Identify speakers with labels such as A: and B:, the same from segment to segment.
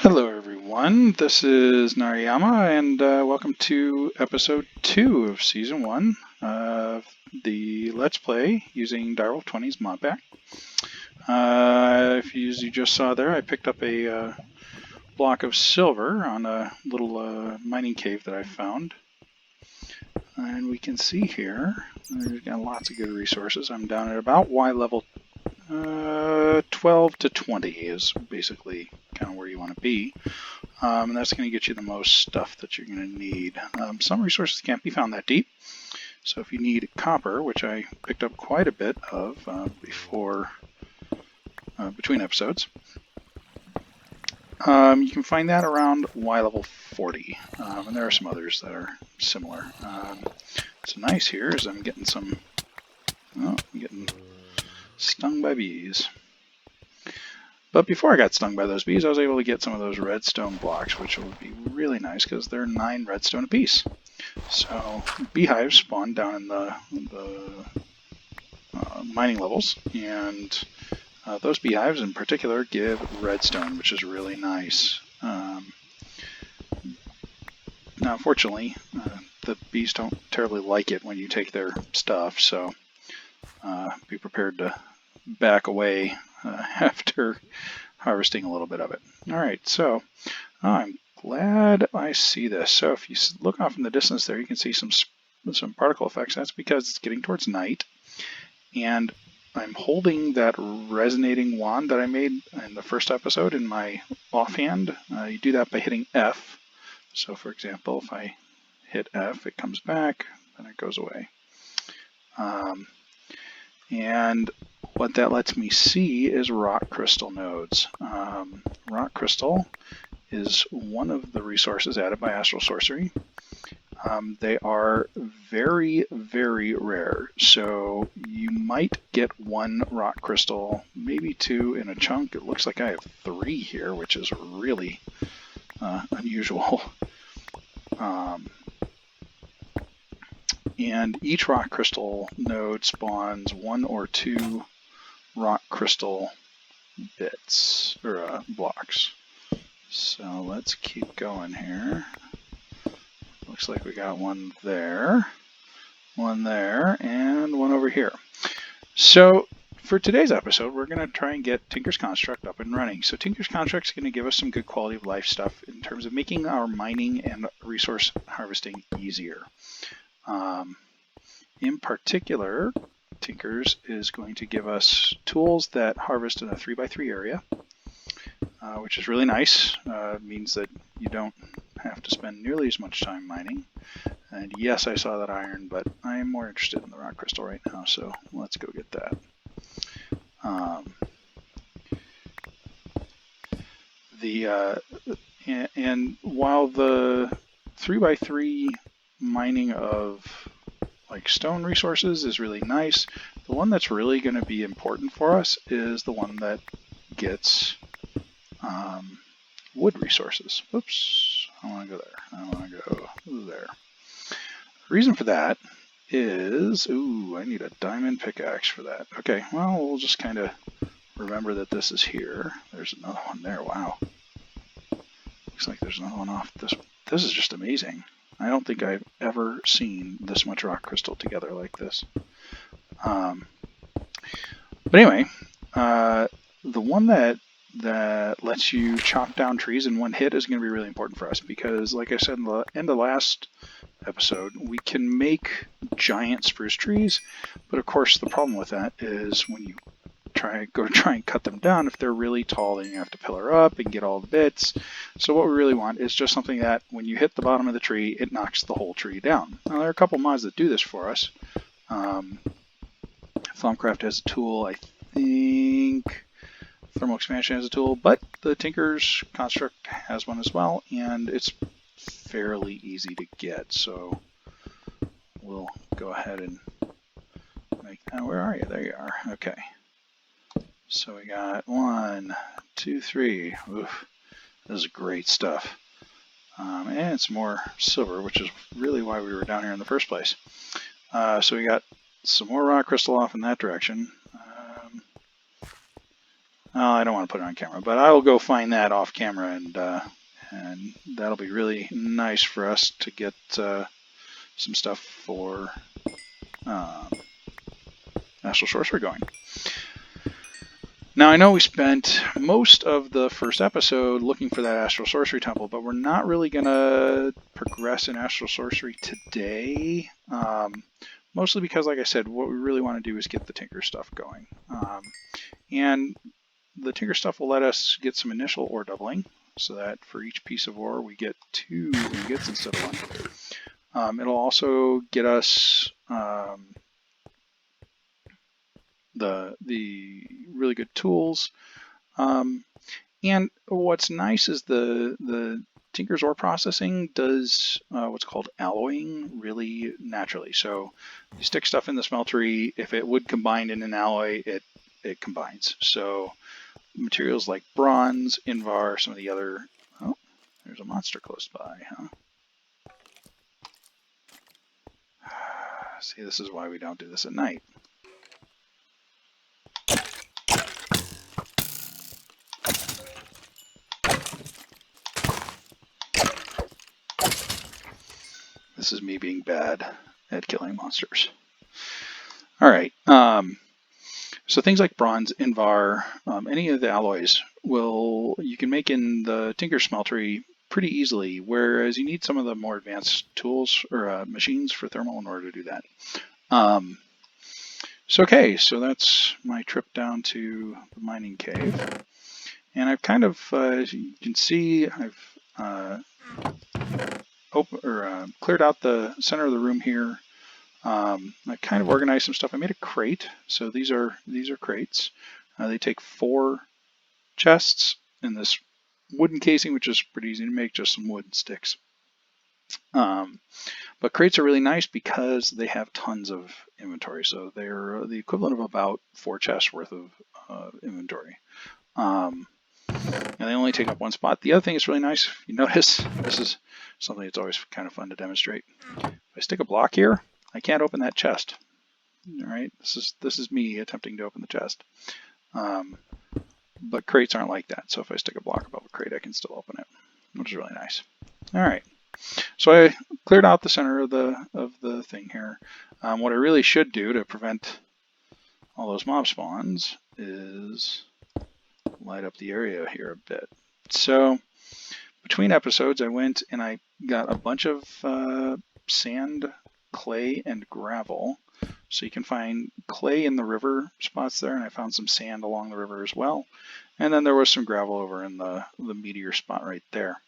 A: Hello everyone, this is Nariyama and welcome to episode 2 of season 1 of the Let's Play using Direwolf 20's mod pack. As you just saw there, I picked up a block of silver on a little mining cave that I found. And we can see here, we've got lots of good resources. I'm down at about Y level 12 to 20 is basically kind of where you want to be. And that's going to get you the most stuff that you're going to need. Some resources can't be found that deep. So if you need copper, which I picked up quite a bit of between episodes, you can find that around Y level 40. And there are some others that are similar. What's nice here is I'm getting I'm getting stung by bees. But before I got stung by those bees, I was able to get some of those redstone blocks, which will be really nice because they're 9 redstone apiece. So beehives spawn down in the mining levels, and those beehives in particular give redstone, which is really nice. Now, unfortunately, the bees don't terribly like it when you take their stuff, so be prepared to back away after harvesting a little bit of it. Alright, so I'm glad I see this. So if you look off in the distance there, you can see some particle effects. That's because it's getting towards night, and I'm holding that resonating wand that I made in the first episode in my offhand. You do that by hitting F. So for example, if I hit F, it comes back, then it goes away. And what that lets me see is rock crystal nodes. Rock crystal is one of the resources added by Astral Sorcery. They are very, very rare, so you might get 1 rock crystal, maybe 2 in a chunk. It looks like I have 3 here, which is really unusual. And each rock crystal node spawns 1 or 2 rock crystal bits, or blocks. So let's keep going here. Looks like we got 1 there, 1 there, and 1 over here. So for today's episode, we're going to try and get Tinker's Construct up and running. So Tinker's Construct is going to give us some good quality of life stuff in terms of making our mining and resource harvesting easier. In particular, Tinker's is going to give us tools that harvest in a 3x3 area, which is really nice. It means that you don't have to spend nearly as much time mining. And yes, I saw that iron, but I am more interested in the rock crystal right now, so let's go get that. And while the 3x3 mining of like stone resources is really nice, the one that's really going to be important for us is the one that gets wood resources. Oops, I want to go there. I want to go there. The reason for that is, I need a diamond pickaxe for that. Okay, well, we'll just kind of remember that this is here. There's another one there. Wow. Looks like there's another one off this. This is just amazing. I don't think I've ever seen this much rock crystal together like this. But anyway, the one that lets you chop down trees in one hit is going to be really important for us because, like I said in the end of the last episode, we can make giant spruce trees, but of course the problem with that is when you try and cut them down, if they're really tall, then you have to pillar up and get all the bits. So what we really want is just something that when you hit the bottom of the tree, it knocks the whole tree down. Now there are a couple mods that do this for us. Thaumcraft has a tool, I think. Thermal Expansion has a tool, but the Tinker's Construct has one as well, and it's fairly easy to get. So we'll go ahead and make that. Where are you? There you are. Okay. So we got 1, 2, 3. Oof, this is great stuff. And some more silver, which is really why we were down here in the first place. So we got some more rock crystal off in that direction. I don't want to put it on camera, but I will go find that off camera, and that'll be really nice for us to get some stuff for Astral Sorcery going. Now, I know we spent most of the first episode looking for that Astral Sorcery Temple, but we're not really going to progress in Astral Sorcery today. Mostly because, like I said, what we really want to do is get the Tinker stuff going. And the Tinker stuff will let us get some initial ore doubling, so that for each piece of ore we get 2 ingots instead of 1. It'll also get us the really good tools. And what's nice is the Tinker's ore processing does what's called alloying really naturally. So you stick stuff in the smeltery, if it would combine in an alloy, it combines. So materials like bronze, invar, some of the other... Oh, there's a monster close by, huh? See, this is why we don't do this at night. This is me being bad at killing monsters. All right. So things like bronze, invar, any of the alloys you can make in the Tinker Smeltery pretty easily, whereas you need some of the more advanced tools or machines for thermal in order to do that. So that's my trip down to the mining cave. And I've kind of, as you can see, I've cleared out the center of the room here. I kind of organized some stuff. I made a crate. So these are crates. They take 4 chests in this wooden casing, which is pretty easy to make, just some wood sticks. But crates are really nice because they have tons of inventory. So they're the equivalent of about 4 chests worth of inventory. And they only take up 1 spot. The other thing that's really nice, if you notice, this is something that's always kind of fun to demonstrate. If I stick a block here, I can't open that chest. All right, this is me attempting to open the chest. But crates aren't like that. So if I stick a block above a crate, I can still open it, which is really nice. All right, so I cleared out the center of the thing here. What I really should do to prevent all those mob spawns is light up the area here a bit. So between episodes, I went and I got a bunch of sand, clay, and gravel. So you can find clay in the river spots there, and I found some sand along the river as well. And then there was some gravel over in the meteor spot right there.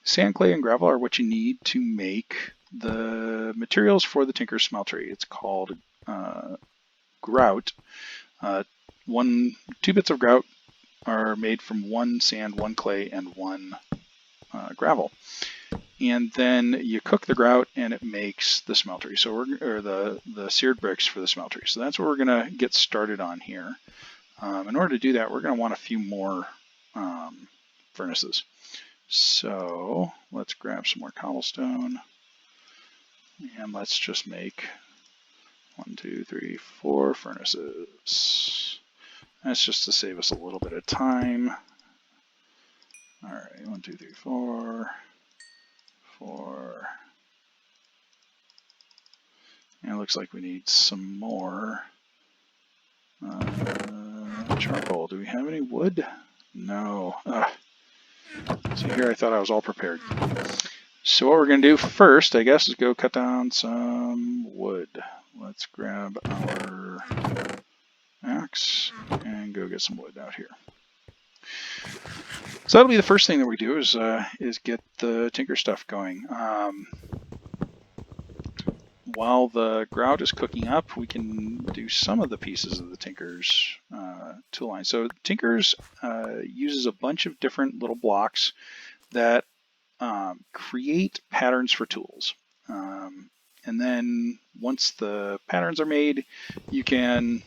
A: Sand, clay, and gravel are what you need to make the materials for the Tinker Smeltery. It's called grout. 2 bits of grout are made from 1 sand, 1 clay, and 1 gravel. And then you cook the grout and it makes the smeltery, or the seared bricks for the smeltery. So that's what we're going to get started on here. In order to do that, we're going to want a few more furnaces. So let's grab some more cobblestone and let's just make 1, 2, 3, 4 furnaces. That's just to save us a little bit of time. All right, 1, 2, 3, 4. And it looks like we need some more charcoal. Do we have any wood? No. See, here I thought I was all prepared. So what we're going to do first, I guess, is go cut down some wood. Let's grab our axe and go get some wood out here. So that'll be the first thing that we do is get the Tinker stuff going. While the grout is cooking up, we can do some of the pieces of the Tinker's tool line. So Tinker's uses a bunch of different little blocks that create patterns for tools. And then once the patterns are made, you can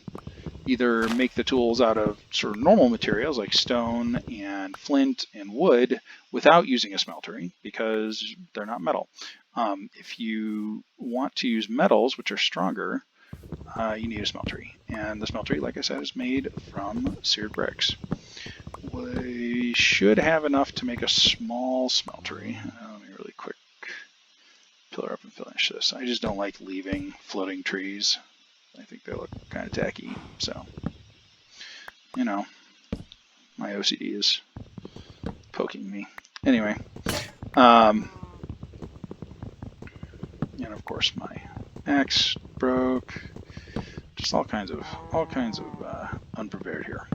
A: either make the tools out of sort of normal materials like stone and flint and wood without using a smeltery because they're not metal. If you want to use metals, which are stronger, you need a smeltery. And the smeltery, like I said, is made from seared bricks. We should have enough to make a small smeltery. Let me really quick pillar up and finish this. I just don't like leaving floating trees. I think they look kind of tacky. So, you know, my OCD is poking me. Anyway, and of course my axe broke. Just all kinds of unprepared here.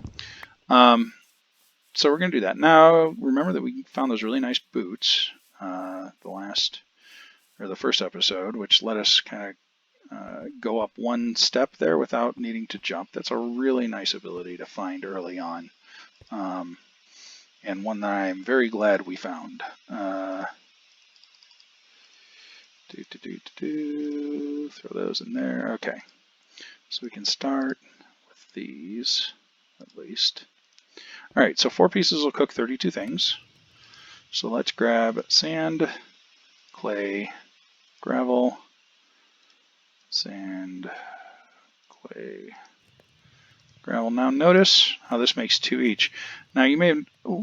A: So we're going to do that. Now, remember that we found those really nice boots the first episode, which let us kind of go up one step there without needing to jump. That's a really nice ability to find early on, and one that I'm very glad we found. Throw those in there. Okay, so we can start with these at least. All right, so 4 pieces will cook 32 things. So let's grab sand, clay, gravel, sand, clay, gravel. Now notice how this makes 2 each. Now you may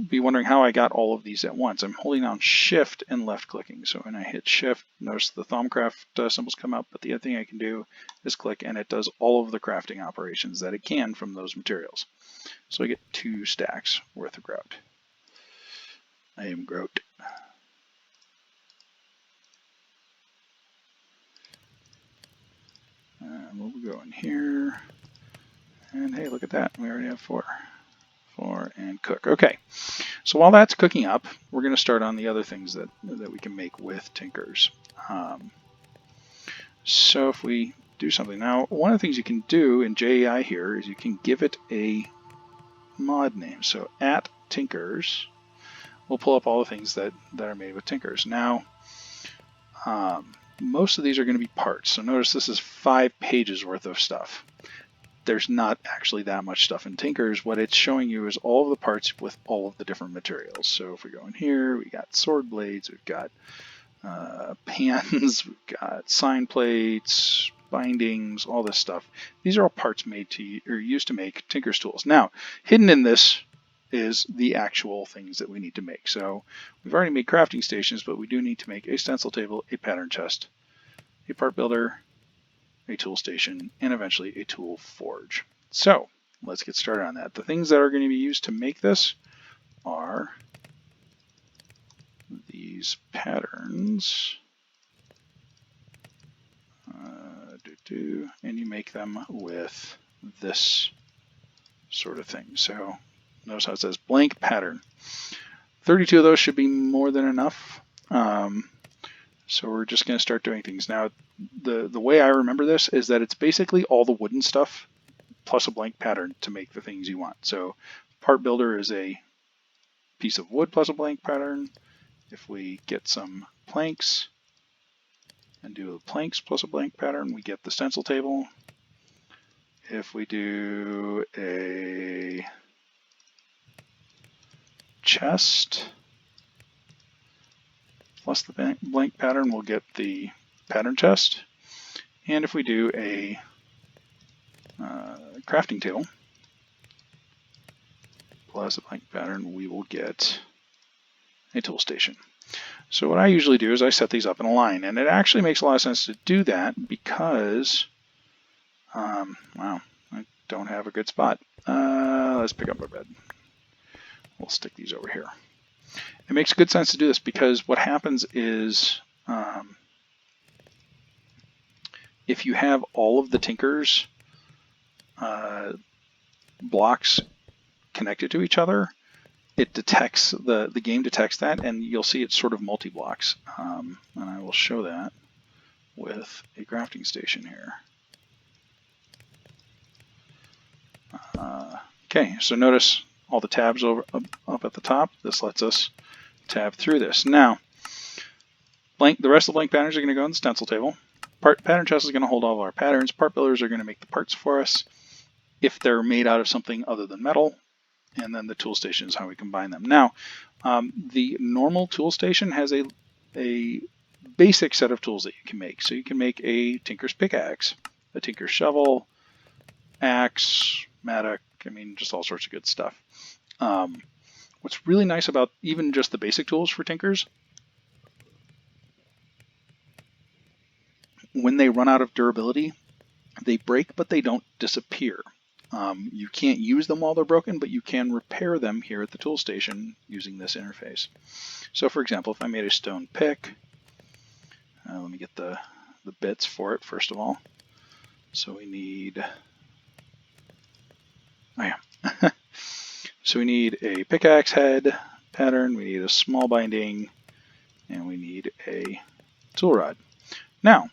A: be wondering how I got all of these at once. I'm holding down Shift and left clicking. So when I hit Shift, notice the Thaumcraft symbols come up, but the other thing I can do is click and it does all of the crafting operations that it can from those materials. So I get 2 stacks worth of grout. I am grout. We'll go in here, and hey, look at that. We already have 4. 4 and cook. Okay, so while that's cooking up, we're going to start on the other things that we can make with tinkers. So if we do something now, one of the things you can do in JEI here is you can give it a mod name. So at tinkers, we'll pull up all the things that are made with tinkers. Now, most of these are going to be parts. So notice this is 5 pages worth of stuff. There's not actually that much stuff in tinkers. What it's showing you is all of the parts with all of the different materials. So if we go in here, we got sword blades, we've got pans, we've got sign plates, bindings, all this stuff. These are all parts made to or used to make Tinker's tools. Now, hidden in this is the actual things that we need to make. So we've already made crafting stations, but we do need to make a stencil table, a pattern chest, a part builder, a tool station, and eventually a tool forge. So let's get started on that. The things that are going to be used to make this are these patterns, and you make them with this sort of thing. So notice how it says blank pattern. 32 of those should be more than enough. So we're just going to start doing things. Now, the way I remember this is that it's basically all the wooden stuff plus a blank pattern to make the things you want. So part builder is a piece of wood plus a blank pattern. If we get some planks and do the planks plus a blank pattern, we get the stencil table. If we do a chest plus the blank pattern, we'll get the pattern chest. And if we do a crafting table plus a blank pattern, we will get a tool station. So what I usually do is I set these up in a line, and it actually makes a lot of sense to do that because, wow, I don't have a good spot. Let's pick up our bed. We'll stick these over here. It makes good sense to do this because what happens is if you have all of the Tinker's blocks connected to each other, it detects, the game detects that, and you'll see it's sort of multi-blocks. And I will show that with a crafting station here. Okay, so notice all the tabs up at the top. This lets us tab through this. Now, the rest of the blank patterns are going to go on the stencil table. Pattern chest is going to hold all of our patterns. Part builders are going to make the parts for us if they're made out of something other than metal. And then the tool station is how we combine them. Now, the normal tool station has a basic set of tools that you can make. So you can make a tinker's pickaxe a tinker's shovel, axe, mattock, I mean, just all sorts of good stuff. What's really nice about even just the basic tools for tinkers, when they run out of durability, they break, but they don't disappear. You can't use them while they're broken, but you can repair them here at the tool station using this interface. So for example, if I made a stone pick, let me get the bits for it first of all. So we need, oh yeah. So we need a pickaxe head pattern, we need a small binding, and we need a tool rod. Now,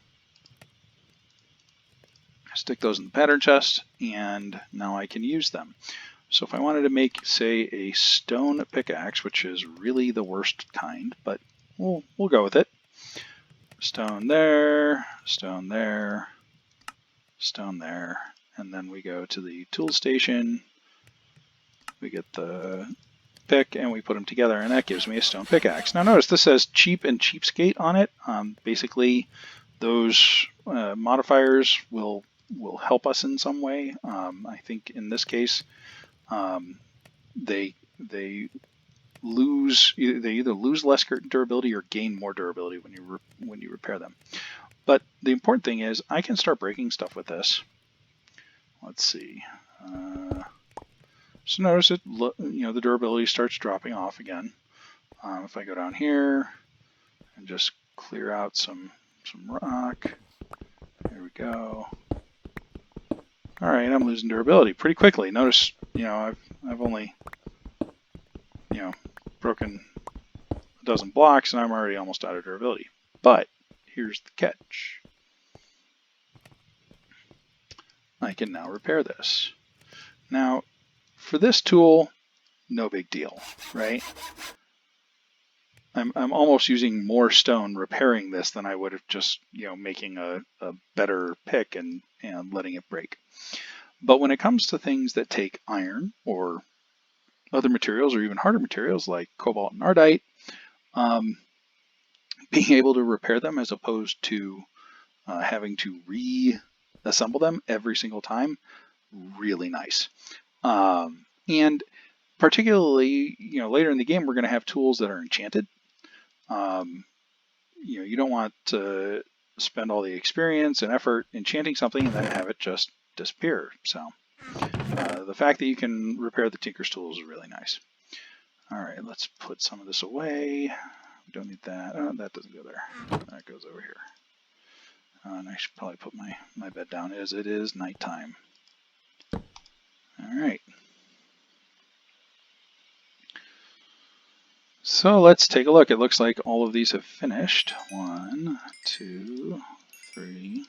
A: stick those in the pattern chest, and now I can use them. So if I wanted to make, say, a stone pickaxe, which is really the worst kind, but we'll go with it. Stone there, stone there, stone there, and then we go to the tool station, we get the pick, and we put them together, and that gives me a stone pickaxe. Now notice this says cheap and cheapskate on it. Basically, those modifiers will help us in some way. I think in this case, they either lose less durability or gain more durability when you repair them. But the important thing is I can start breaking stuff with this. Let's see. So notice it, the durability starts dropping off again. If I go down here and just clear out some rock, there we go. All right, I'm losing durability pretty quickly. Notice, I've only, broken a dozen blocks, and I'm already almost out of durability. But here's the catch. I can now repair this. Now, for this tool, no big deal, right? I'm almost using more stone repairing this than I would have just, making a better pick and letting it break. But when it comes to things that take iron or other materials or even harder materials like cobalt and ardite, being able to repair them as opposed to having to reassemble them every single time, really nice. And particularly, later in the game, we're going to have tools that are enchanted. You don't want to spend all the experience and effort enchanting something and then have it just disappear. So the fact that you can repair the Tinker's tool is really nice. All right, let's put some of this away. We don't need that. Oh, that doesn't go there. That goes over here. And I should probably put my bed down as it is nighttime. All right. So let's take a look. It looks like all of these have finished. 1, 2, 3,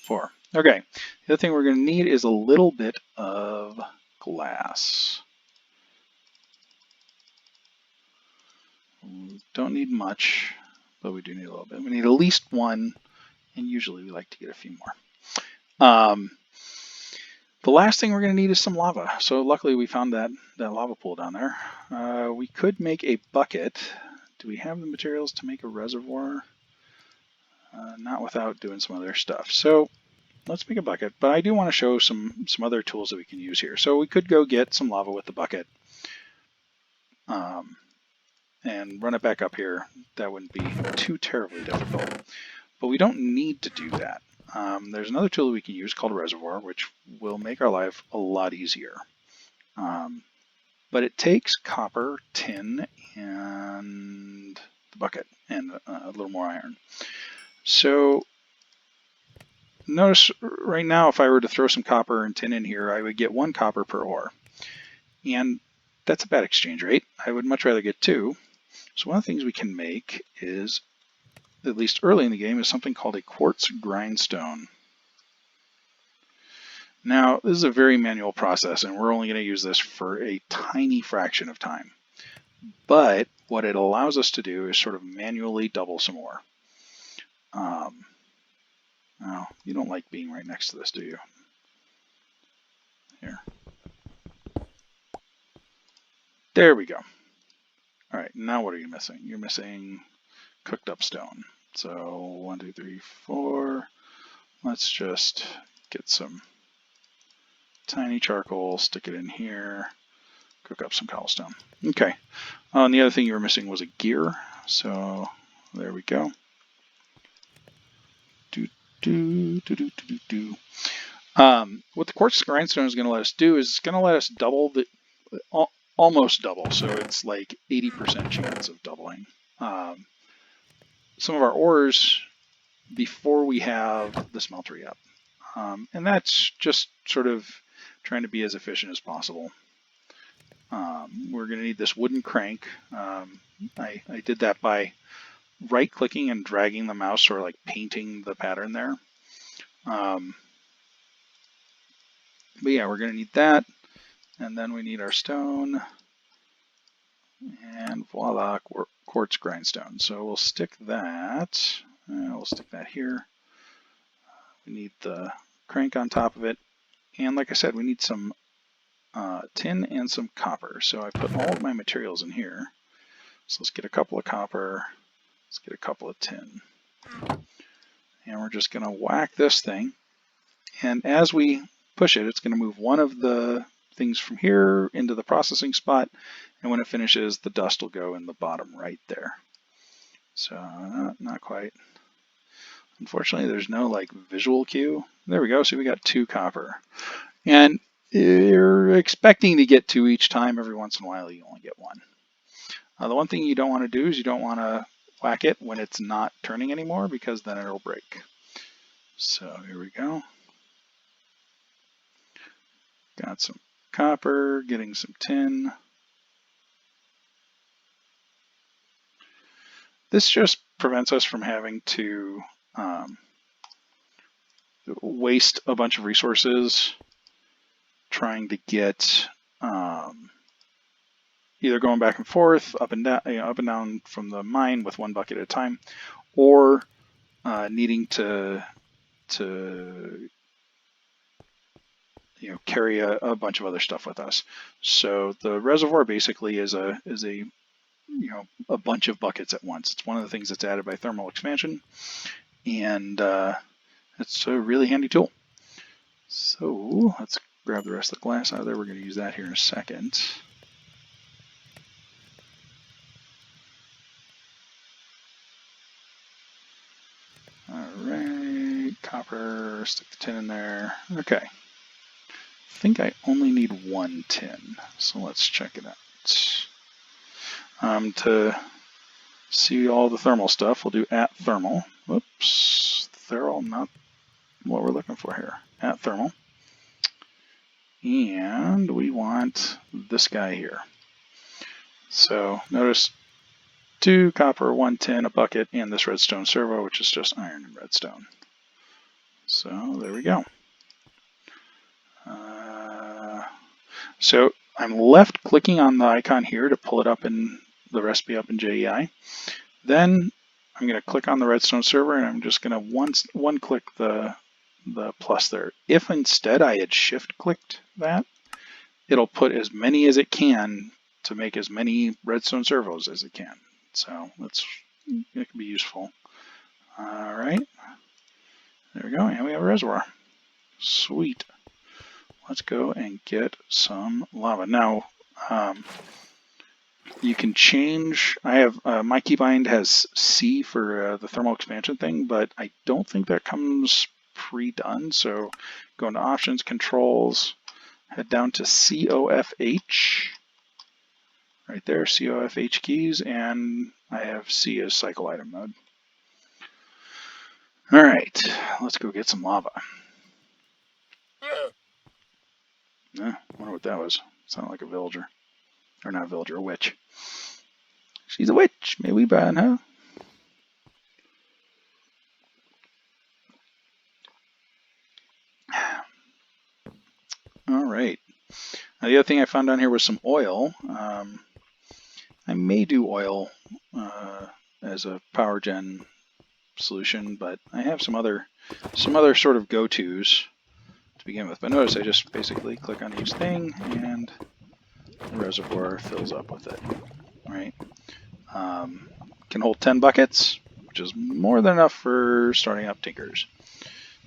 A: 4. Okay. The other thing we're going to need is a little bit of glass. We don't need much, but we do need a little bit. We need at least one, and usually we like to get a few more. The last thing we're going to need is some lava. So luckily we found that lava pool down there. We could make a bucket. Do we have the materials to make a reservoir? Not without doing some other stuff. So let's make a bucket. But I do want to show some other tools that we can use here. So we could go get some lava with the bucket and run it back up here. That wouldn't be too terribly difficult. But we don't need to do that. There's another tool that we can use called a reservoir, which will make our life a lot easier. But it takes copper, tin, and the bucket, and a little more iron. So notice right now, if I were to throw some copper and tin in here, I would get 1 copper per ore. And that's a bad exchange rate. I would much rather get 2. So one of the things we can make is, at least early in the game, is something called a quartz grindstone. Now, this is a very manual process, and we're only going to use this for a tiny fraction of time. But what it allows us to do is sort of manually double some ore. Now, you don't like being right next to this, do you? Here. There we go. All right, now what are you missing? You're missing cooked up stone. So 1, 2, 3, 4. let's just get some tiny charcoal, stick it in here, cook up some cobblestone. Okay. And the other thing you were missing was a gear. So there we go. What the quartz grindstone is going to let us do is it's going to let us double the, almost double. So it's like 80% chance of doubling some of our ores before we have the smeltery up. And that's just sort of trying to be as efficient as possible. We're going to need this wooden crank. I did that by right-clicking and dragging the mouse, or like painting the pattern there. But yeah, we're going to need that. And then we need our stone. And voila, quartz grindstone. So we'll stick that. We'll stick that here. We need the crank on top of it. And like I said, we need some tin and some copper. So I put all of my materials in here. So let's get a couple of copper. Let's get a couple of tin. And we're just going to whack this thing. And as we push it, it's going to move one of the things from here into the processing spot. And when it finishes, the dust will go in the bottom right there. So not quite. Unfortunately, there's no like visual cue. There we go. So we got 2 copper. And you're expecting to get 2 each time. Every once in a while, you only get 1. The one thing you don't want to do is you don't want to whack it when it's not turning anymore, because then it'll break. So here we go. Got some copper, getting some tin. This just prevents us from having to waste a bunch of resources trying to get either going back and forth, up and down from the mine with 1 bucket at a time, or needing to carry a bunch of other stuff with us. So the reservoir basically is a bunch of buckets at once. It's one of the things that's added by thermal expansion, and it's a really handy tool. So let's grab the rest of the glass out of there. We're going to use that here in a second. Alright, copper, stick the tin in there. Okay. I think I only need 1 tin, so let's check it out. To see all the thermal stuff, we'll do @thermal. Whoops, thermal, not what we're looking for here. @thermal. And we want this guy here. So notice 2 copper, 1 tin, a bucket, and this redstone servo, which is just iron and redstone. So there we go. So I'm left clicking on the icon here to pull it up in the recipe up in JEI. Then I'm going to click on the redstone server, and I'm just going to one click the plus there. If instead I had shift clicked that, it'll put as many as it can to make as many redstone servos as it can. So it can be useful. All right, there we go, and we have a reservoir. Sweet. Let's go and get some lava. Now, you can change. I have my keybind has C for the thermal expansion thing, but I don't think that comes pre-done. So go into options, controls, head down to COFH. Right there, COFH keys, and I have C as cycle item mode. All right, let's go get some lava. I wonder what that was. Sounded like a villager. Or not a villager, a witch. She's a witch. May we burn her? All right. Now the other thing I found down here was some oil. I may do oil as a power gen solution, but I have some other sort of go-tos to begin with. But notice I just basically click on each thing and the reservoir fills up with it. Right? Can hold 10 buckets, which is more than enough for starting up tinkers.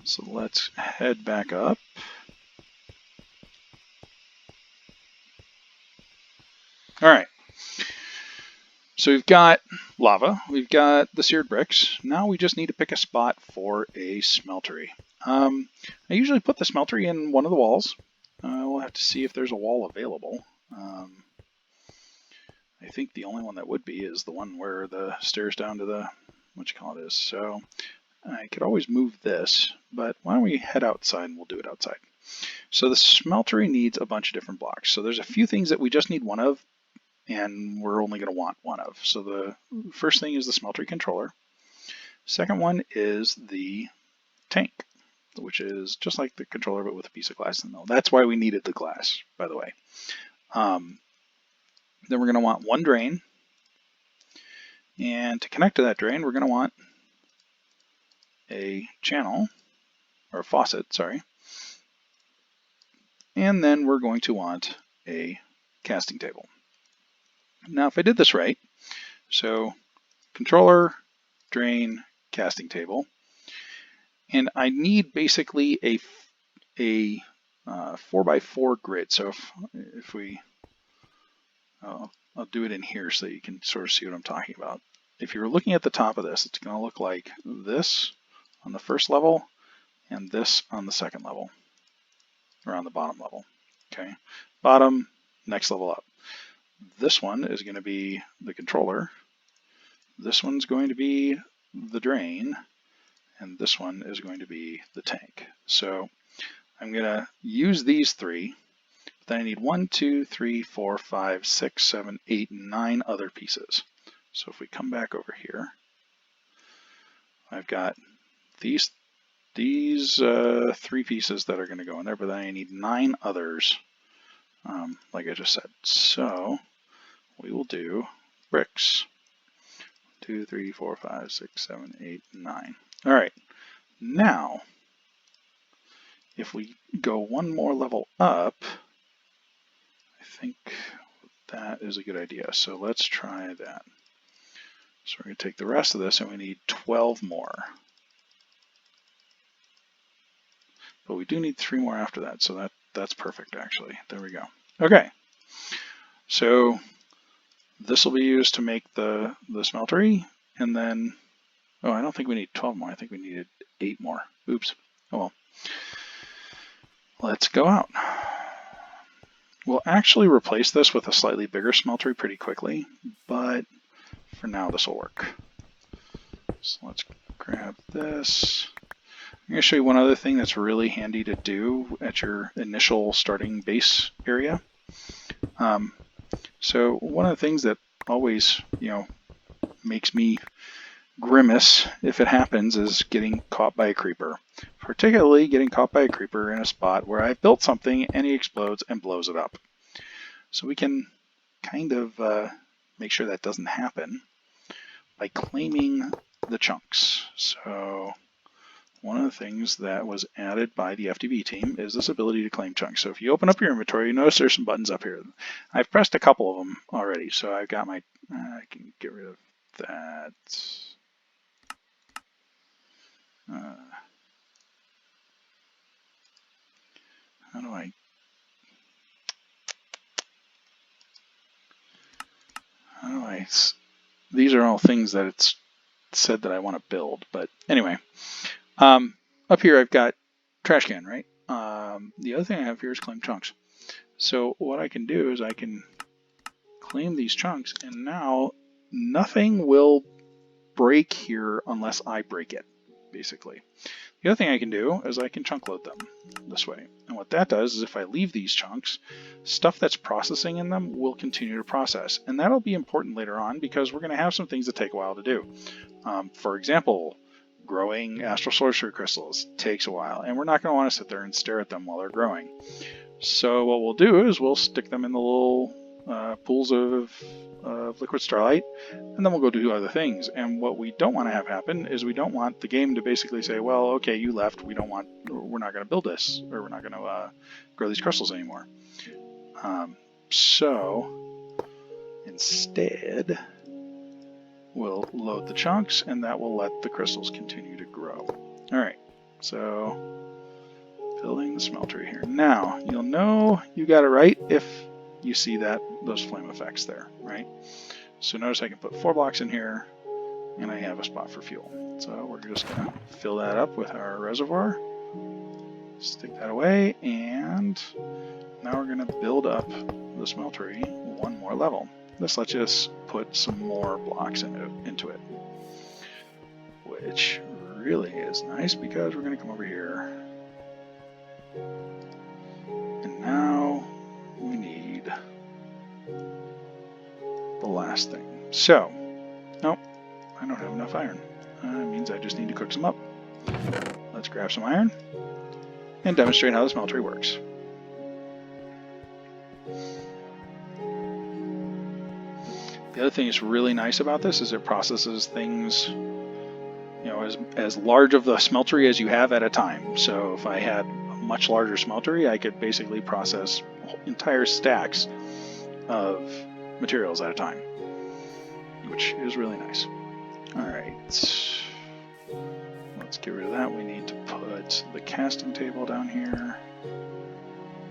A: So let's head back up. All right. So we've got lava, we've got the seared bricks. Now we just need to pick a spot for a smeltery. I usually put the smeltery in one of the walls. We'll have to see if there's a wall available. I think the only one that would be is the one where the stairs down to the, what you call it is. So I could always move this, but why don't we head outside and we'll do it outside. So the smeltery needs a bunch of different blocks. So there's a few things that we just need one of, and we're only going to want one of. So the first thing is the smeltery controller. Second one is the tank, which is just like the controller but with a piece of glass in the middle. That's why we needed the glass, by the way. Then we're going to want one drain, and to connect to that drain we're going to want a channel, or a faucet, sorry. And then we're going to want a casting table. Now if I did this right, so controller, drain, casting table, and I need basically a 4x4 grid. So if we, I'll do it in here so you can sort of see what I'm talking about. If you're looking at the top of this, it's going to look like this on the first level and this on the second level, or on the bottom level. Okay, bottom, next level up. This one is going to be the controller. This one's going to be the drain, and this one is going to be the tank. So I'm going to use these three. Then I need 1, 2, 3, 4, 5, 6, 7, 8, 9 other pieces. So if we come back over here, I've got these three pieces that are going to go in there, but then I need 9 others, like I just said. So we will do bricks. 2, 3, 4, 5, 6, 7, 8, 9. All right. Now, if we go one more level up, I think that is a good idea. So let's try that. So we're going to take the rest of this, and we need 12 more. But we do need 3 more after that, so that's perfect, actually. There we go. Okay. So this will be used to make the smeltery, and then, oh, I don't think we need 12 more. I think we needed 8 more. Oops. Oh well. Let's go out. We'll actually replace this with a slightly bigger smeltery pretty quickly, but for now this will work. So let's grab this. I'm going to show you one other thing that's really handy to do at your initial starting base area. So one of the things that always, makes me grimace if it happens is getting caught by a creeper. Particularly getting caught by a creeper in a spot where I built something and he explodes and blows it up. So we can kind of make sure that doesn't happen by claiming the chunks. So one of the things that was added by the FTV team is this ability to claim chunks. So if you open up your inventory, you notice there's some buttons up here. I've pressed a couple of them already, so I've got my, I can get rid of that. How do I, these are all things that it's said that I want to build, but anyway. Up here I've got trash can, right? The other thing I have here is claim chunks. So what I can do is I can claim these chunks, and now nothing will break here unless I break it, basically. The other thing I can do is I can chunk load them this way. And what that does is if I leave these chunks, stuff that's processing in them will continue to process. And that'll be important later on because we're going to have some things that take a while to do. For example, growing astral sorcery crystals takes a while, and we're not going to want to sit there and stare at them while they're growing. So what we'll do is we'll stick them in the little pools of liquid starlight, and then we'll go do other things. And what we don't want to have happen is we don't want the game to basically say, well, okay, you left, we're not going to build this, or we're not going to grow these crystals anymore. So instead, we'll load the chunks, and that will let the crystals continue to grow. All right, So building the smeltery here. Now you'll know you got it right if you see those flame effects there, right? So notice I can put 4 blocks in here, and I have a spot for fuel. So we're just going to fill that up with our reservoir, stick that away, and now we're going to build up the smeltery one more level. This lets us put some more blocks into it, which really is nice because we're going to come over here. And now we need the last thing. So, nope, I don't have enough iron. That means I just need to cook some up. Let's grab some iron and demonstrate how the smeltery works. The other thing that's really nice about this is it processes things, you know, as large of the smeltery as you have at a time. So if I had a much larger smeltery, I could basically process entire stacks of materials at a time, which is really nice. All right, let's get rid of that. We need to put the casting table down here,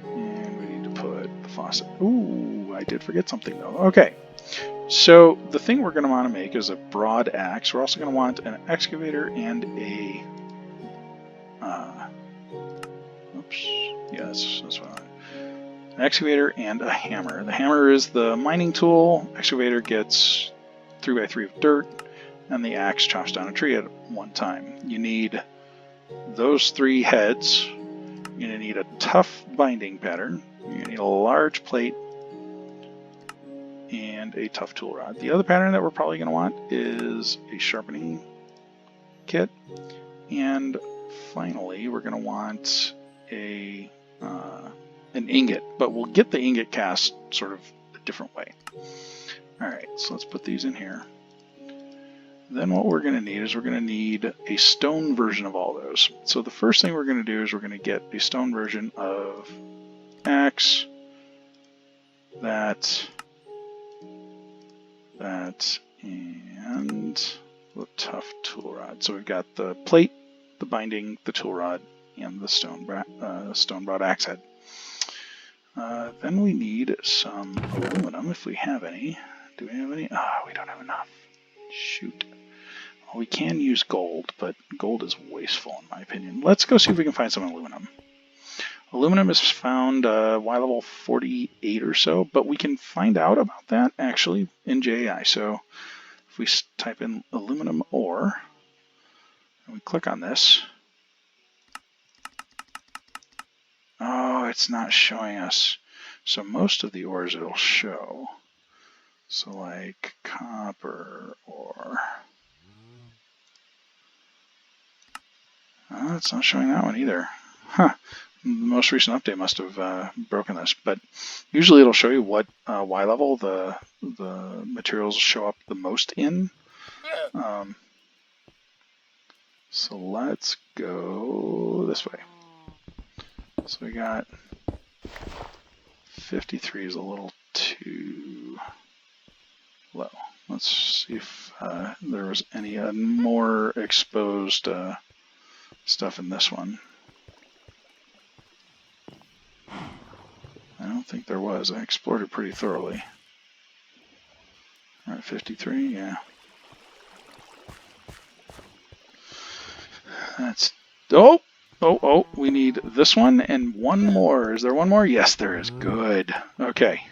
A: and we need to put the faucet. Ooh, I did forget something though. Okay. So the thing we're going to want to make is a broad axe. We're also going to want an excavator and a, that's what I want. An excavator and a hammer. The hammer is the mining tool. Excavator gets 3x3 of dirt, and the axe chops down a tree at one time. You need those 3 heads. You're going to need a tough binding pattern. You're going to need a large plate and a tough tool rod. The other pattern that we're probably going to want is a sharpening kit, and finally we're going to want an ingot, but we'll get the ingot cast sort of a different way. Alright, so let's put these in here. Then what we're going to need is we're going to need a stone version of all those. So the first thing we're going to do is we're going to get a stone version of axe, that, and the tough tool rod. So we've got the plate, the binding, the tool rod, and the stone broad axe head. Then we need some aluminum if we have any. Do we have any? We don't have enough. Shoot. Well, we can use gold, but gold is wasteful in my opinion. Let's go see if we can find some aluminum. Aluminum is found Y level 48 or so, but we can find out about that actually in JAI. So if we type in aluminum ore, and we click on this, oh, it's not showing us. So most of the ores it'll show. So like copper ore. Oh, it's not showing that one either. Huh. The most recent update must have broken this, but usually it'll show you what Y level the materials show up the most in. So let's go this way. So we got 53 is a little too low. Let's see if there was any more exposed stuff in this one. I don't think there was. I explored it pretty thoroughly. All right, 53, yeah. That's... Oh! We need this one and one more. Is there one more? Yes, there is. Good. Okay.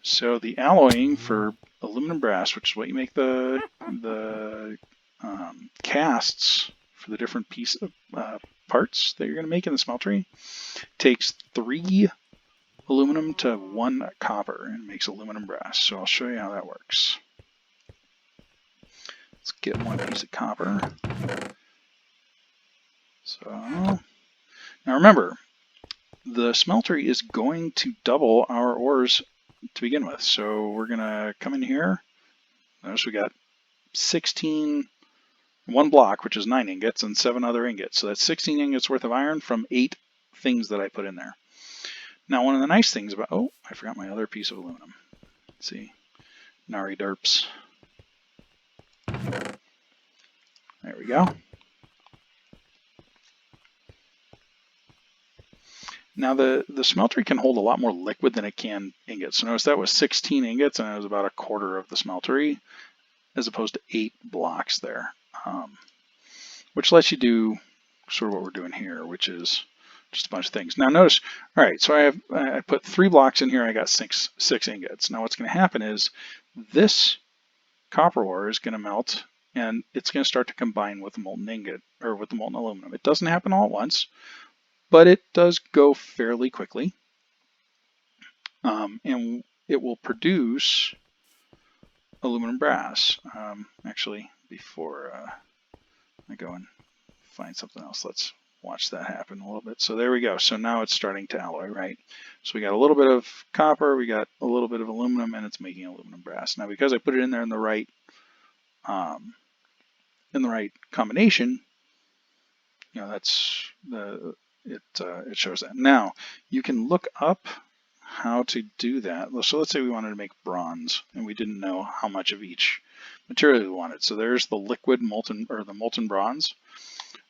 A: So the alloying for aluminum brass, which is what you make the casts for the different piece of parts that you're going to make in the smeltery, takes 3 aluminum to 1 copper and makes aluminum brass. So I'll show you how that works. Let's get 1 piece of copper. So now remember, the smeltery is going to double our ores to begin with. So we're going to come in here. Notice we got 1 block, which is 9 ingots, and 7 other ingots. So that's 16 ingots worth of iron from 8 things that I put in there. Now, one of the nice things about... Oh, I forgot my other piece of aluminum. Let's see. Nari derps. There we go. Now the smeltery can hold a lot more liquid than it can ingots. So notice that was 16 ingots and it was about a quarter of the smeltery as opposed to 8 blocks there, which lets you do sort of what we're doing here, which is just a bunch of things. Now notice, all right, so I put 3 blocks in here, I got six ingots. Now what's going to happen is this copper ore is going to melt and it's going to start to combine with the molten ingot or with the molten aluminum. It doesn't happen all at once, but it does go fairly quickly, and it will produce aluminum brass. Actually, before I go and find something else, let's watch that happen a little bit. So there we go. So now it's starting to alloy, right? So we got a little bit of copper, we got a little bit of aluminum, and it's making aluminum brass. Now because I put it in there in the right combination, you know, that's it shows that. Now you can look up how to do that. So let's say we wanted to make bronze and we didn't know how much of each material we wanted. So there's the liquid molten or the molten bronze.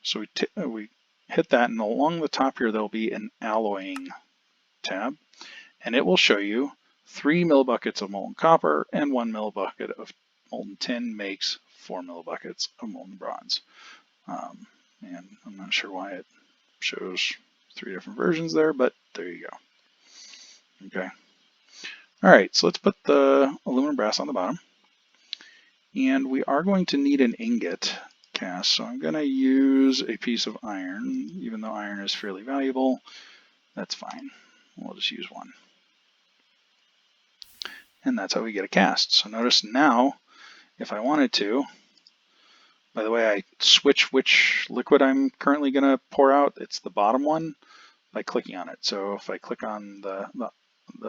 A: So we hit that, and along the top here there'll be an alloying tab, and it will show you 3 millibuckets of molten copper and 1 millibucket of molten tin makes 4 millibuckets of molten bronze. And I'm not sure why it shows 3 different versions there, but there you go. Okay. All right, so let's put the aluminum brass on the bottom. And we are going to need an ingot cast, so I'm going to use a piece of iron. Even though iron is fairly valuable, that's fine. We'll just use one. And that's how we get a cast. So notice now, if I wanted to, by the way, I switch which liquid I'm currently going to pour out. It's the bottom one by clicking on it. So if I click on the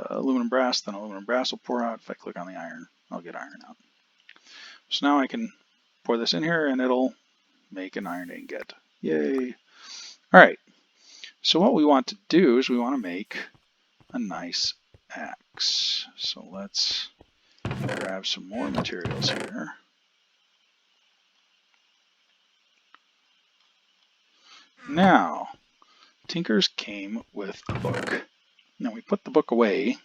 A: aluminum brass, then aluminum brass will pour out. If I click on the iron, I'll get iron out. So now I can pour this in here and it'll make an iron ingot. Yay. All right. So what we want to do is we want to make a nice axe. So let's grab some more materials here. Now, Tinkers came with a book. Now we put the book away,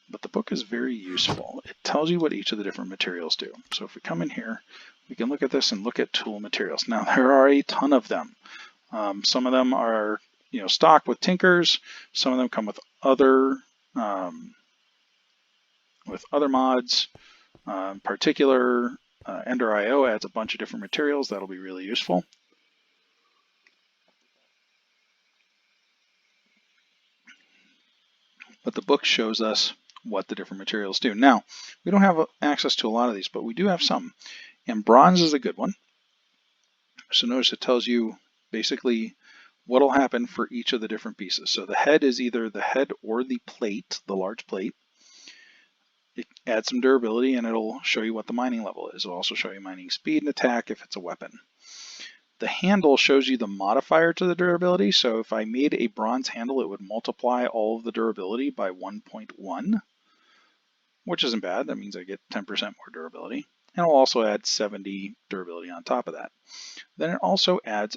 A: but the book is very useful. It tells you what each of the different materials do. So if we come in here, we can look at this and look at tool materials. Now there are a ton of them. Some of them are, you know, stock with Tinkers. Some of them come with other mods. In particular, Ender.io adds a bunch of different materials that'll be really useful. But the book shows us what the different materials do. Now, we don't have access to a lot of these, but we do have some. And bronze is a good one. So notice it tells you basically what will happen for each of the different pieces. So the head is either the head or the plate, the large plate. It adds some durability and it'll show you what the mining level is. It'll also show you mining speed and attack if it's a weapon. The handle shows you the modifier to the durability. So if I made a bronze handle, it would multiply all of the durability by 1.1, which isn't bad. That means I get 10% more durability. And I'll also add 70 durability on top of that. Then it also adds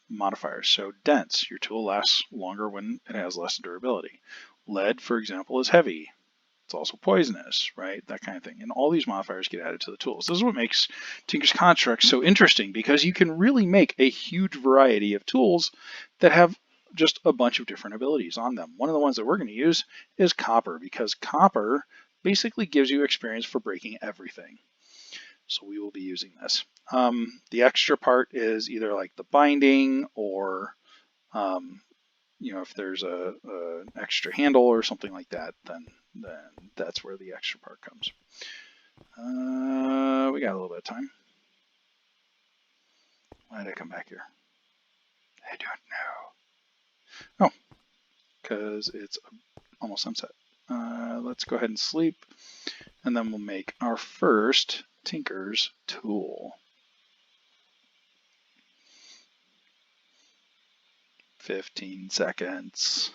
A: modifiers. So dense, your tool lasts longer when it has less durability. Lead, for example, is heavy. It's also poisonous, right? That kind of thing. And all these modifiers get added to the tools. This is what makes Tinker's Construct so interesting, because you can really make a huge variety of tools that have just a bunch of different abilities on them. One of the ones that we're going to use is copper, because copper basically gives you experience for breaking everything. So we will be using this. The extra part is either like the binding or you know, if there's an extra handle or something like that, then that's where the extra part comes. We got a little bit of time. Why did I come back here? I don't know. Oh, because it's almost sunset. Let's go ahead and sleep, and then we'll make our first Tinker's tool. 15 seconds.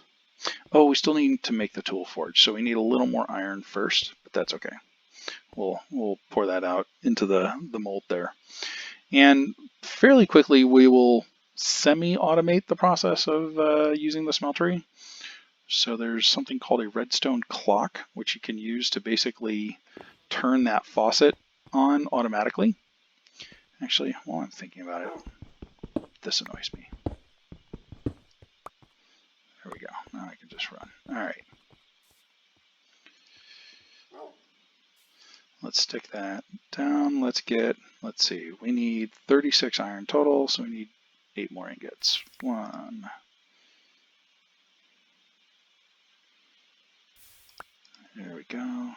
A: Oh, we still need to make the tool forge, so we need a little more iron first, but that's okay. We'll pour that out into the mold there. And fairly quickly we will semi-automate the process of using the smeltery. So there's something called a redstone clock, which you can use to basically turn that faucet on automatically. Actually, while I'm thinking about it, this annoys me. There we go. Now I can just run. All right. Let's stick that down. Let's see, we need 36 iron total, so we need 8 more ingots. 1. There we go.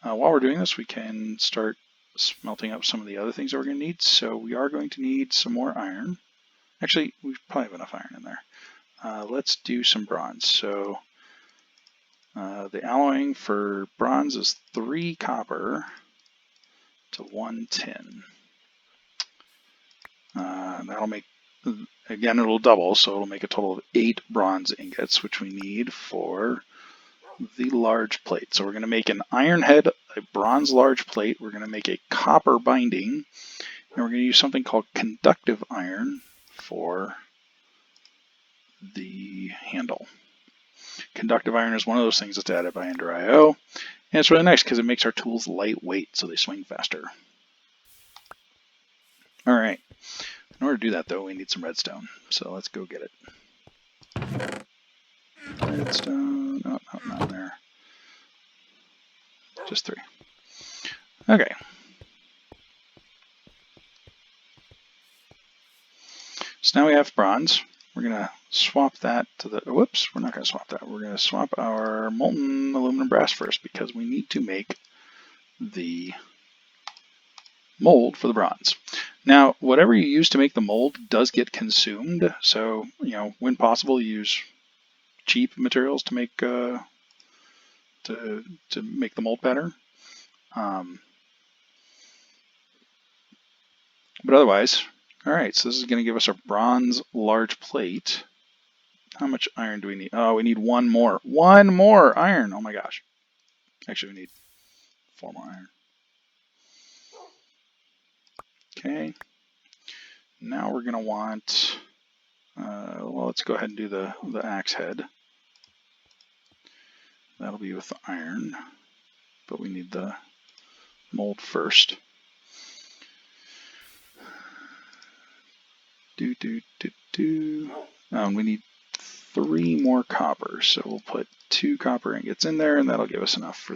A: While we're doing this, we can start smelting up some of the other things that we're going to need. So we are going to need some more iron. Actually, we probably have enough iron in there. Let's do some bronze. So the alloying for bronze is 3 copper to 1 tin. That'll make, again, it'll double, so it'll make a total of 8 bronze ingots, which we need for the large plate. So we're going to make an iron head, a bronze large plate. We're going to make a copper binding, and we're going to use something called conductive iron for the handle. Conductive iron is one of those things that's added by Ender.io, and it's really nice because it makes our tools lightweight so they swing faster. All right. In order to do that, though, we need some redstone. So let's go get it. Redstone. Oh, no, not there. Just 3. Okay. So now we have bronze. We're going to swap that to the... Whoops, we're not going to swap that. We're going to swap our molten aluminum brass first because we need to make the mold for the bronze. Now, whatever you use to make the mold does get consumed. So, when possible, use cheap materials to make to make the mold pattern. But otherwise, all right. So this is going to give us a bronze large plate. How much iron do we need? Oh, we need 1 more. 1 more iron. Oh my gosh. Actually, we need 4 more iron. Okay. Now we're going to want, well, let's go ahead and do the axe head. That'll be with the iron, but we need the mold first. We need 3 more copper, so we'll put 2 copper ingots in there, and that'll give us enough for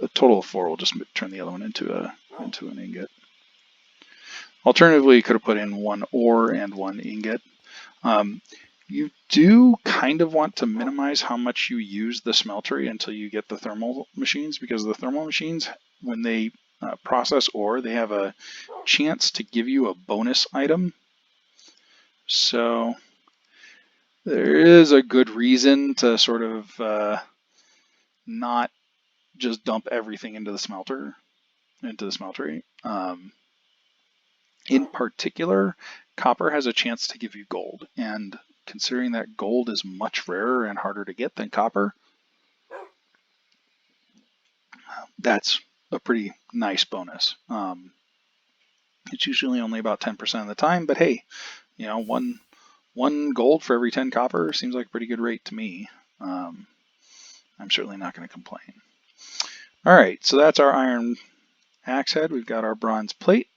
A: a total of 4. We'll just turn the other one into an ingot. Alternatively, you could have put in 1 ore and 1 ingot. You do kind of want to minimize how much you use the smeltery until you get the thermal machines, because the thermal machines, when they process ore, they have a chance to give you a bonus item. So there is a good reason to sort of not just dump everything into the smeltery. In particular, copper has a chance to give you gold, and considering that gold is much rarer and harder to get than copper, that's a pretty nice bonus. It's usually only about 10% of the time, but hey, one gold for every 10 copper seems like a pretty good rate to me. I'm certainly not going to complain. All right, so that's our iron axe head. We've got our bronze plate.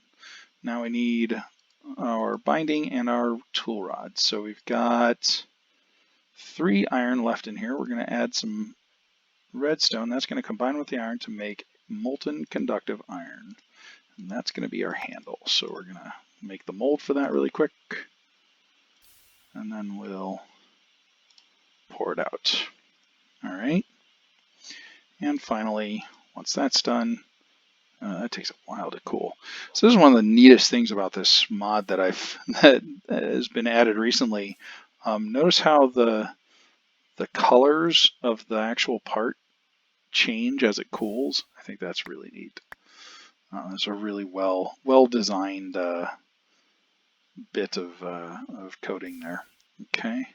A: Now we need our binding and our tool rod. So we've got 3 iron left in here. We're going to add some redstone. That's going to combine with the iron to make molten conductive iron. And that's going to be our handle. So we're going to make the mold for that really quick. And then we'll pour it out. All right. And finally, once that's done, it takes a while to cool. So this is one of the neatest things about this mod that that has been added recently. Notice how the colors of the actual part change as it cools. I think that's really neat. It's a really well designed bit of coding there. Okay,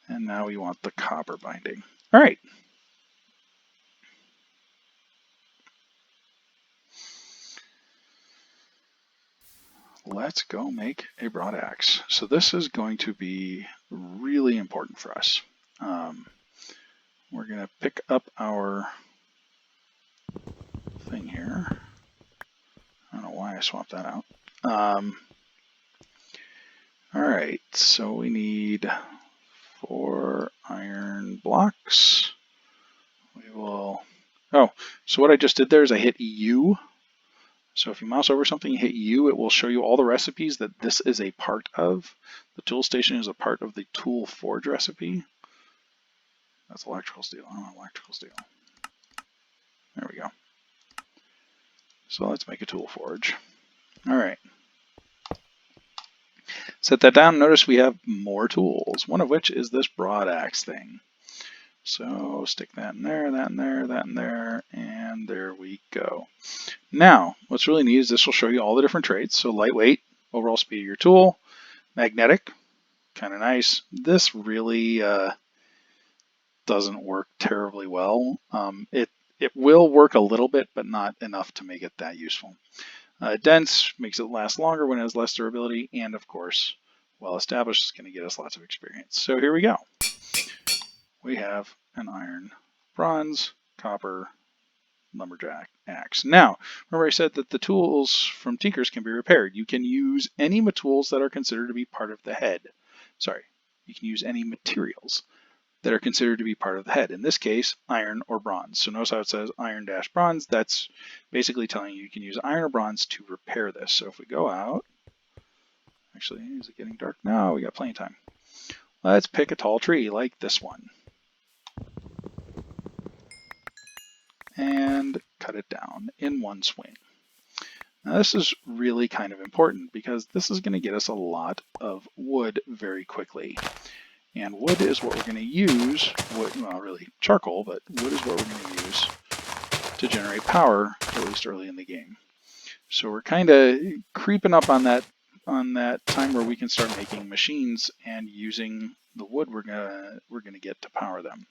A: and now we want the copper binding. All right. let's go make a broad axe. So this is going to be really important for us. We're going to pick up our thing here. I don't know why I swapped that out. All right, so we need 4 iron blocks. We will, oh, so what I just did there is I hit U. So if you mouse over something, hit U, it will show you all the recipes that this is a part of. The tool station is a part of the tool forge recipe. That's electrical steel. I want electrical steel. There we go. So let's make a tool forge. All right. Set that down. Notice we have more tools, one of which is this broad axe thing. So stick that in there, that in there, that in there, and there we go. Now, what's really neat is this will show you all the different traits. So lightweight, overall speed of your tool, magnetic, kind of nice. This really doesn't work terribly well. It will work a little bit, but not enough to make it that useful. Dense makes it last longer when it has less durability, and of course, well established is going to get us lots of experience. So here we go. We have an iron, bronze, copper, lumberjack axe. Now, remember I said that the tools from Tinkers can be repaired. You can use any tools that are considered to be part of the head. Sorry, you can use any materials that are considered to be part of the head. In this case, iron or bronze. So notice how it says iron-bronze. That's basically telling you can use iron or bronze to repair this. So if we go out, actually, is it getting dark? No, we got plenty of time. Let's pick a tall tree like this one. And cut it down in one swing. Now this is really kind of important because this is going to get us a lot of wood very quickly. And wood is what we're going to use, well really charcoal, but wood is what we're going to use to generate power, at least early in the game. So we're kind of creeping up on that time where we can start making machines and using the wood we're gonna get to power them.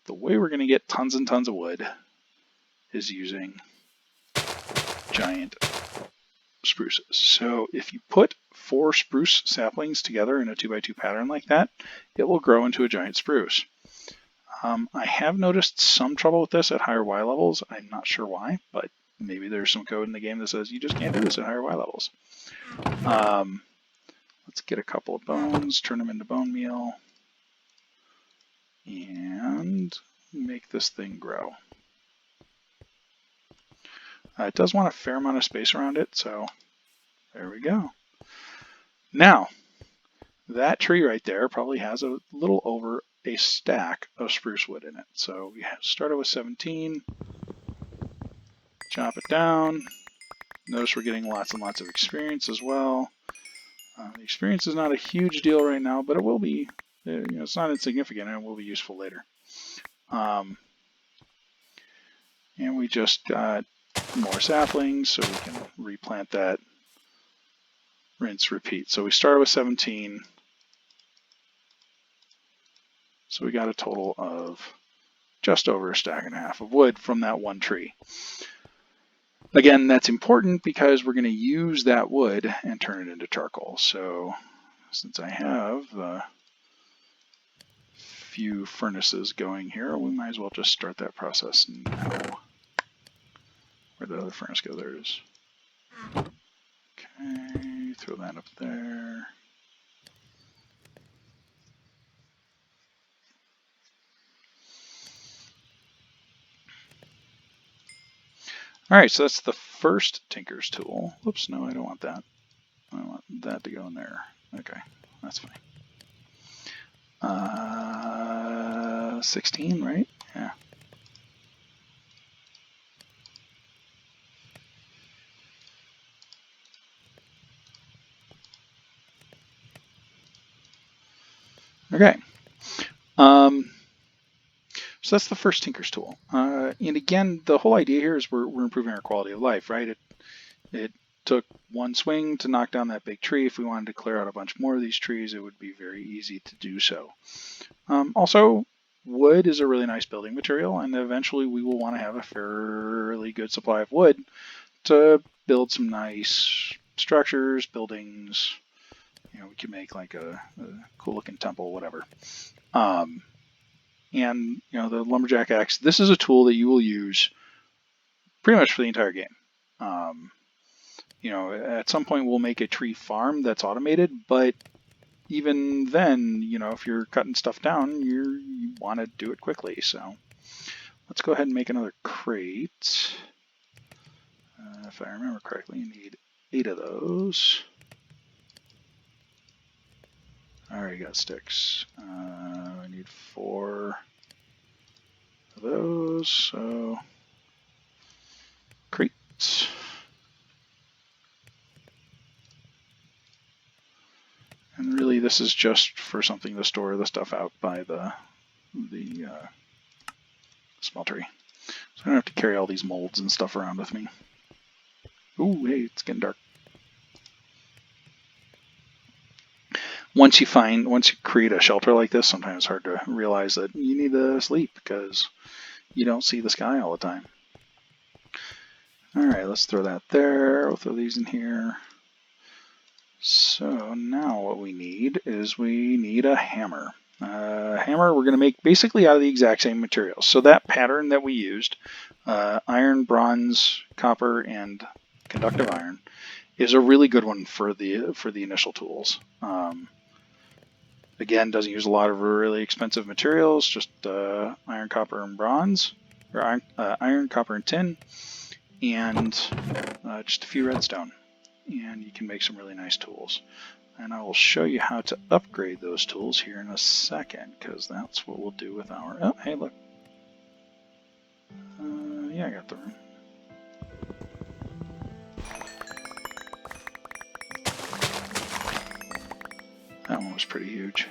A: The way we're going to get tons and tons of wood is using giant spruces. So if you put 4 spruce saplings together in a 2x2 pattern like that, it will grow into a giant spruce. I have noticed some trouble with this at higher Y levels. I'm not sure why, but maybe there's some code in the game that says you just can't do this at higher Y levels. Let's get a couple of bones, turn them into bone meal, and make this thing grow. It does want a fair amount of space around it, so there we go. Now, that tree right there probably has a little over a stack of spruce wood in it. So we started with 17, chop it down. Notice we're getting lots and lots of experience as well. The experience is not a huge deal right now, but it will be, it's not insignificant and it will be useful later. And we just got more saplings, so we can replant that, rinse, repeat. So we started with 17. So we got a total of just over a stack and a half of wood from that one tree. Again, that's important because we're going to use that wood and turn it into charcoal. So since I have a few furnaces going here, we might as well just start that process now. Where'd the other furnace go? There it is. Okay, throw that up there. All right, so that's the first Tinker's tool. Whoops, no, I don't want that. I want that to go in there. Okay, that's fine. 16, right? Yeah. Okay. So that's the first Tinker's tool. And again, the whole idea here is we're improving our quality of life, right? It took one swing to knock down that big tree. If we wanted to clear out a bunch more of these trees, it would be very easy to do so. Also, wood is a really nice building material, and eventually we will want to have a fairly good supply of wood to build some nice structures, buildings. You know, we can make like a cool looking temple, whatever. And you know, the lumberjack axe. This is a tool that you will use pretty much for the entire game. You know, at some point we'll make a tree farm that's automated, but even then, you know, if you're cutting stuff down, you want to do it quickly. So let's go ahead and make another crate. If I remember correctly, you need 8 of those. I already got sticks. I need 4 of those, so crates. And really, this is just for something to store the stuff out by the smeltery. So I don't have to carry all these molds and stuff around with me. Ooh, hey, it's getting dark. Once you create a shelter like this, sometimes it's hard to realize that you need to sleep because you don't see the sky all the time. All right, let's throw that there. We'll throw these in here. So now what we need is we need a hammer. Hammer we're going to make basically out of the exact same materials. So that pattern that we used, iron, bronze, copper, and conductive iron, is a really good one for the initial tools. Again, doesn't use a lot of really expensive materials, just iron, copper, and bronze, or iron, copper, and tin, and just a few redstone. And you can make some really nice tools. And I will show you how to upgrade those tools here in a second, because that's what we'll do with our... Oh, hey, look. Yeah, I got the room. That one was pretty huge.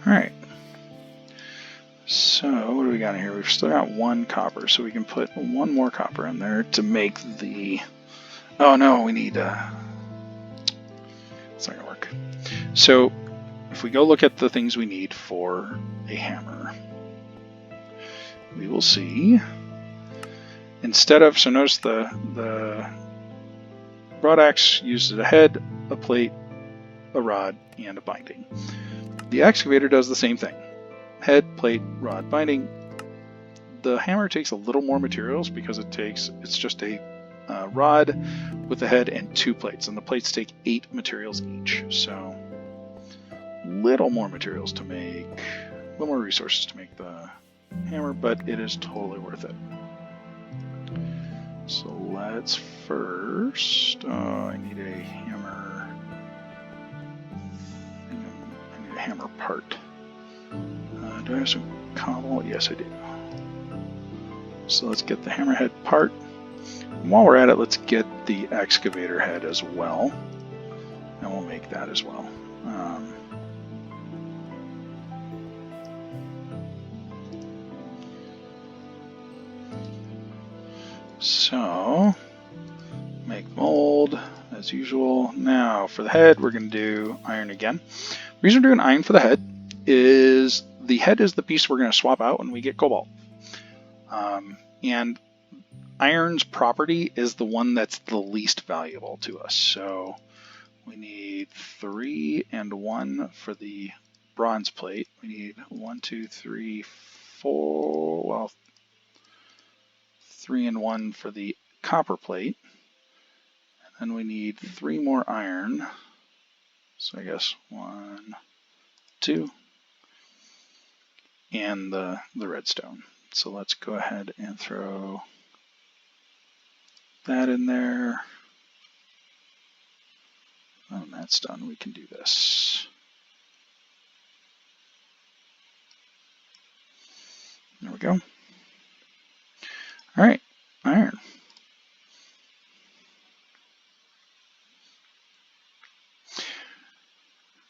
A: Alright. So, what do we got in here? We've still got 1 copper, so we can put 1 more copper in there to make the... Oh no, we need... It's not gonna work. So, if we go look at the things we need for a hammer, we will see... Instead of, so notice the broad axe uses a head, a plate, a rod, and a binding. The excavator does the same thing. Head, plate, rod, binding. The hammer takes a little more materials because it's just a rod with a head and 2 plates, and the plates take 8 materials each. So, little more materials to make, a little more resources to make the hammer, but it is totally worth it. So let's first, I need a hammer, I need a hammer part. Do I have some cobble? Yes, I do. So let's get the hammerhead part. And while we're at it, let's get the excavator head as well. And we'll make that as well. So, make mold as usual. Now for the head, we're going to do iron again. The reason we're doing iron for the head is the head is the piece we're going to swap out when we get cobalt. And iron's property is the one that's the least valuable to us. So we need 3 and 1 for the bronze plate. We need 1, 2, 3, 4, well, 3 and 1 for the copper plate. And then we need 3 more iron. So I guess 1, 2, and the redstone. So let's go ahead and throw that in there. When that's done, we can do this. There we go. All right, iron.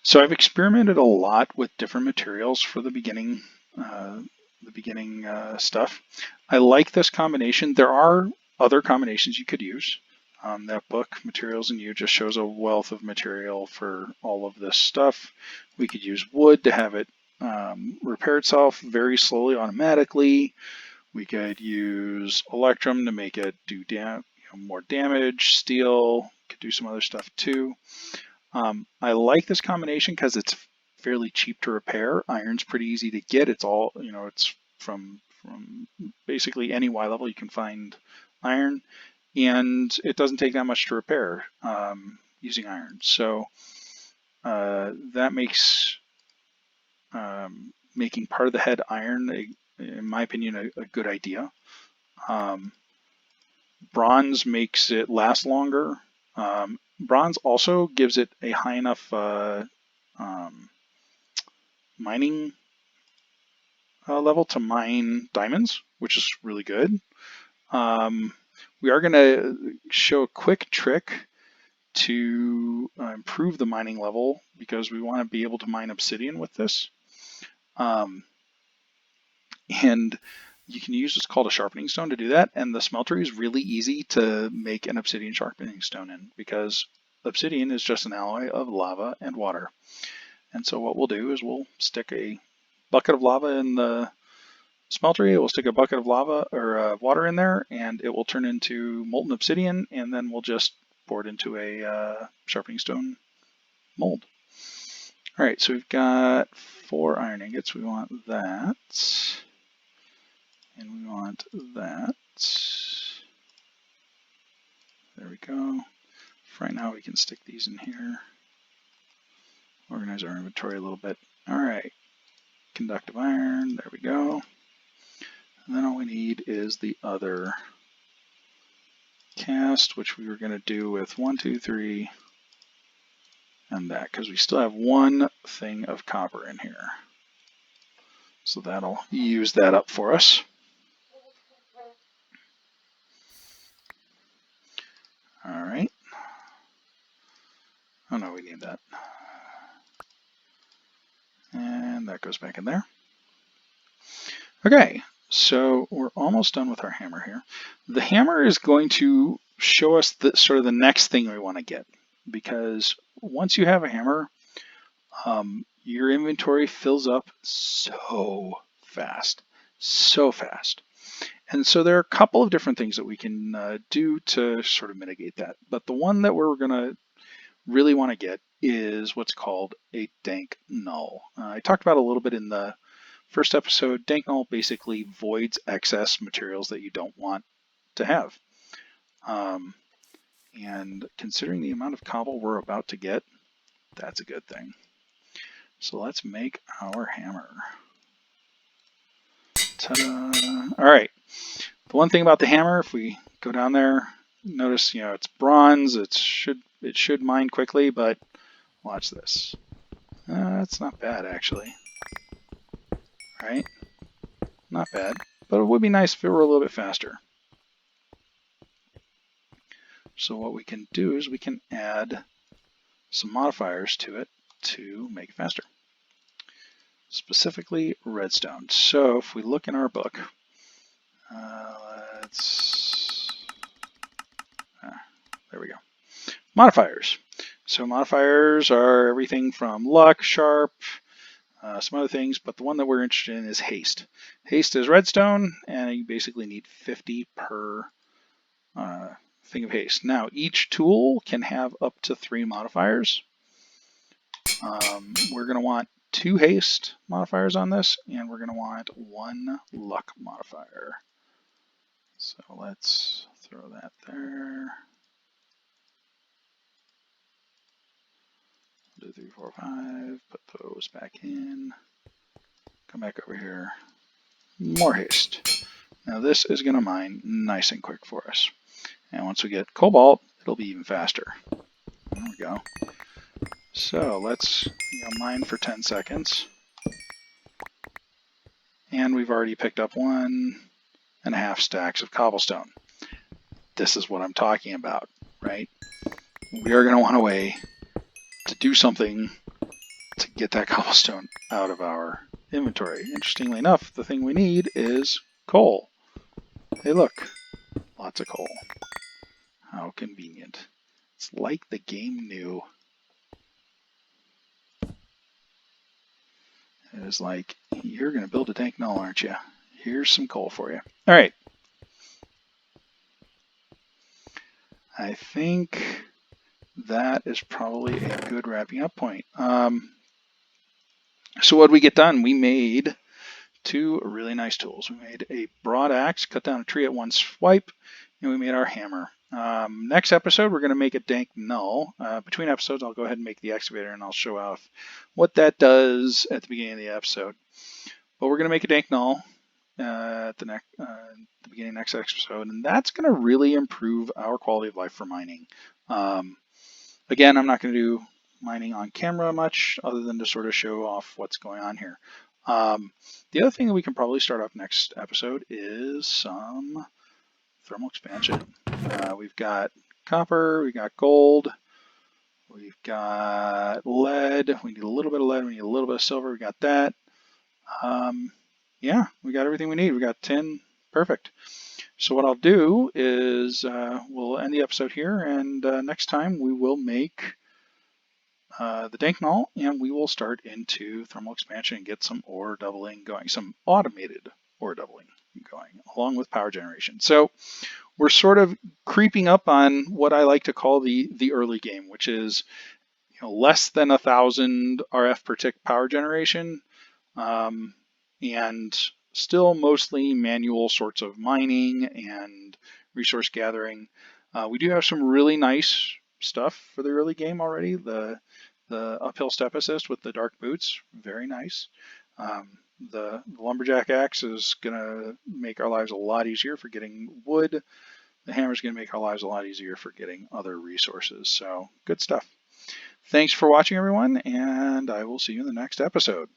A: So I've experimented a lot with different materials for the beginning stuff. I like this combination. There are other combinations you could use. That book, Materials and You, just shows a wealth of material for all of this stuff. We could use wood to have it repair itself very slowly automatically. We could use Electrum to make it do more damage. Steel could do some other stuff too. I like this combination because it's fairly cheap to repair. Iron's pretty easy to get. It's all, it's from basically any Y level you can find iron, and it doesn't take that much to repair using iron. So that makes making part of the head iron, in my opinion, a good idea. Bronze makes it last longer. Bronze also gives it a high enough mining level to mine diamonds, which is really good. We are going to show a quick trick to improve the mining level because we want to be able to mine obsidian with this. And you can use what's called a sharpening stone to do that, and the smeltery is really easy to make an obsidian sharpening stone in because obsidian is just an alloy of lava and water. And so what we'll do is we'll stick a bucket of lava in the smeltery, we'll stick a bucket of lava or water in there, and it will turn into molten obsidian, and then we'll just pour it into a sharpening stone mold. All right, so we've got 4 iron ingots. We want that. And we want that. There we go. For right now, we can stick these in here. Organize our inventory a little bit. All right, conductive iron, there we go. And then all we need is the other cast, which we were going to do with 1, 2, 3, and that, because we still have 1 thing of copper in here. So that'll use that up for us. All right. Oh no, we need that. And that goes back in there. Okay, so we're almost done with our hammer here. The hammer is going to show us sort of the next thing we want to get, because once you have a hammer, your inventory fills up so fast. And so there are a couple of different things that we can do to sort of mitigate that. But the one that we're going to really want to get is what's called a dank null. I talked about a little bit in the first episode. Dank null basically voids excess materials that you don't want to have. And considering the amount of cobble we're about to get, that's a good thing. So let's make our hammer. Ta-da! All right. The one thing about the hammer, if we go down there, notice it's bronze. It should mine quickly, but watch this. That's not bad actually. Right? Not bad, but it would be nice if it were a little bit faster. So what we can do is we can add some modifiers to it to make it faster. Specifically redstone. So if we look in our book, there we go. Modifiers. So modifiers are everything from luck, sharp, some other things, but the one that we're interested in is haste. Haste is redstone, and you basically need 50 per thing of haste. Now, each tool can have up to 3 modifiers. We're going to want 2 haste modifiers on this, and we're going to want 1 luck modifier. So let's throw that there. 1, 2, 3, 4, 5. Put those back in. Come back over here. More haste. Now this is going to mine nice and quick for us. And once we get cobalt, it'll be even faster. There we go. So let's mine for 10 seconds. And we've already picked up 1.5 stacks of cobblestone. This is what I'm talking about, right? We are going to want a way to do something to get that cobblestone out of our inventory. Interestingly enough, the thing we need is coal. Hey look, lots of coal. How convenient. It's like the game knew. It was like, you're going to build a dank null, aren't you? Here's some coal for you. All right. I think that is probably a good wrapping up point. So what did we get done? We made 2 really nice tools. We made a broad axe, cut down a tree at one swipe, and we made our hammer. Next episode, we're going to make a dank null. Between episodes, I'll go ahead and make the excavator, and I'll show off what that does at the beginning of the episode. But we're going to make a dank null at the beginning of next episode, and that's going to really improve our quality of life for mining. Again, I'm not going to do mining on camera much, other than to sort of show off what's going on here. The other thing that we can probably start up next episode is some thermal expansion. We've got copper, we've got gold, we've got lead. We need a little bit of lead, we need a little bit of silver, we got that. Yeah, we got everything we need. We got tin, perfect. So what I'll do is we'll end the episode here, and next time we will make the dank null, and we will start into thermal expansion and get some ore doubling going, some automated ore doubling going, along with power generation. So we're sort of creeping up on what I like to call the early game, which is less than 1,000 RF per tick power generation, and still mostly manual sorts of mining and resource gathering. We do have some really nice stuff for the early game already. The uphill step assist with the dark boots, very nice. The lumberjack axe is going to make our lives a lot easier for getting wood. The hammer is going to make our lives a lot easier for getting other resources. So good stuff. Thanks for watching, everyone, and I will see you in the next episode.